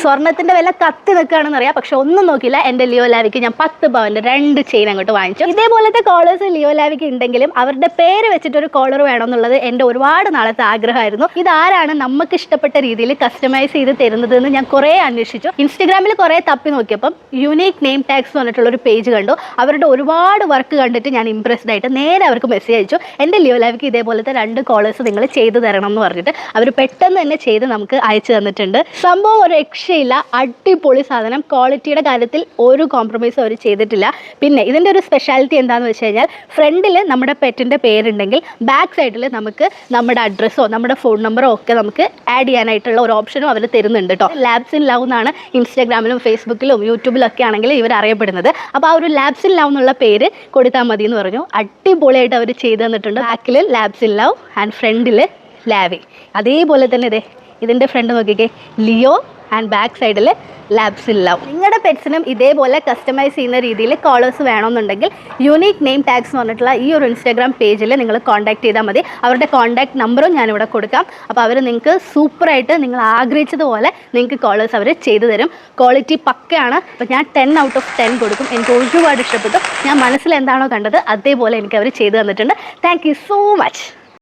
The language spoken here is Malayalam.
സ്വർണ്ണത്തിന്റെ വില കത്തി നിൽക്കുകയാണെന്ന് അറിയാം, പക്ഷെ ഒന്നും നോക്കില്ല. എൻ്റെ ലിയോ ലാവിക്ക് ഞാൻ 10 പവൻ്റെ 2 ചെയിൻ അങ്ങോട്ട് വാങ്ങിച്ചു. ഇതേപോലത്തെ കോളേഴ്സ് ലിയോ ലാവിക്ക് ഉണ്ടെങ്കിലും അവരുടെ പേര് വെച്ചിട്ടൊരു കോളർ വേണമെന്നുള്ളത് എൻ്റെ ഒരുപാട് നാളത്തെ ആഗ്രഹമായിരുന്നു. ഇതാരാണ് നമുക്ക് ഇഷ്ടപ്പെട്ട രീതിയിൽ കസ്റ്റമൈസ് ചെയ്ത് തരുന്നത് എന്ന് ഞാൻ കുറേ അന്വേഷിച്ചു. ഇൻസ്റ്റഗ്രാമിൽ കുറേ തപ്പി നോക്കിയപ്പം യുണീക്ക് നെയിം ടാഗ്സ് എന്ന് പറഞ്ഞിട്ടുള്ളൊരു പേജ് കണ്ടു. അവരുടെ ഒരുപാട് വർക്ക് കണ്ടിട്ട് ഞാൻ ഇംപ്രസ്ഡ് ആയിട്ട് നേരെ അവർക്ക് മെസ്സേജ് അയച്ചു. എൻ്റെ ലിയോ ലാവിക്ക് ഇതേപോലത്തെ 2 കോളേഴ്സ് നിങ്ങൾ ചെയ്തു തരണം എന്ന് പറഞ്ഞിട്ട് അവർ പെട്ടെന്ന് തന്നെ ചെയ്ത് നമുക്ക് അയച്ചു തന്നിട്ടുണ്ട്. സംഭവം ഒരു ഇല്ല, അടിപൊളി സാധനം. ക്വാളിറ്റിയുടെ കാര്യത്തിൽ ഒരു കോംപ്രമൈസും അവർ ചെയ്തിട്ടില്ല. പിന്നെ ഇതിൻ്റെ ഒരു സ്പെഷ്യാലിറ്റി എന്താണെന്ന് വെച്ച് കഴിഞ്ഞാൽ ഫ്രണ്ടിൽ നമ്മുടെ പെറ്റിൻ്റെ പേരുണ്ടെങ്കിൽ ബാക്ക് സൈഡിൽ നമുക്ക് നമ്മുടെ അഡ്രസ്സോ നമ്മുടെ ഫോൺ നമ്പറോ ഒക്കെ നമുക്ക് ആഡ് ചെയ്യാനായിട്ടുള്ള ഒരു ഓപ്ഷനും അവർ തരുന്നുണ്ട് കേട്ടോ. ലാബ്സ് ഇൻ ലവ് എന്നാണ് ഇൻസ്റ്റാഗ്രാമിലും ഫേസ്ബുക്കിലും യൂട്യൂബിലൊക്കെ ആണെങ്കിൽ ഇവർ അറിയപ്പെടുന്നത്. അപ്പോൾ ആ ഒരു ലാബ്സ് ഇൻ ലവ് എന്നുള്ള പേര് കൊടുത്താൽ മതി എന്ന് പറഞ്ഞു. അടിപൊളിയായിട്ട് അവർ ചെയ്തു തന്നിട്ടുണ്ട്. ബാക്കിൽ ലാബ്സ് ഇൻ ലവ് ആൻഡ് ഫ്രണ്ടിൽ ലാവി. അതേപോലെ തന്നെ ഇതേ ഇതിൻ്റെ ഫ്രണ്ട് നോക്കിക്കേ, ലിയോ ആൻഡ് ബാക്ക് സൈഡിൽ ലാബ്സ് ഇൻ ലവ്. നിങ്ങളുടെ പെറ്റ്സിനും ഇതേപോലെ കസ്റ്റമൈസ് ചെയ്യുന്ന രീതിയിൽ കോളേഴ്സ് വേണമെന്നുണ്ടെങ്കിൽ യുണീക്ക് നെയിം ടാഗ്സ് എന്ന് പറഞ്ഞിട്ടുള്ള ഈ ഒരു ഇൻസ്റ്റാഗ്രാം പേജിൽ നിങ്ങൾ കോൺടാക്ട് ചെയ്താൽ മതി. അവരുടെ കോൺടാക്ട് നമ്പറും ഞാനിവിടെ കൊടുക്കാം. അപ്പോൾ അവർ നിങ്ങൾക്ക് സൂപ്പറായിട്ട് നിങ്ങൾ ആഗ്രഹിച്ചതുപോലെ നിങ്ങൾക്ക് കോളേഴ്സ് അവർ ചെയ്തു തരും. ക്വാളിറ്റി പക്കയാണ്. അപ്പോൾ ഞാൻ 10 ഔട്ട് ഓഫ് 10 കൊടുക്കും. എനിക്ക് ഒരുപാട് ഇഷ്ടപ്പെട്ടു. ഞാൻ മനസ്സിൽ എന്താണോ കണ്ടത് അതേപോലെ എനിക്ക് അവർ ചെയ്തു തന്നിട്ടുണ്ട്. Thank you so much.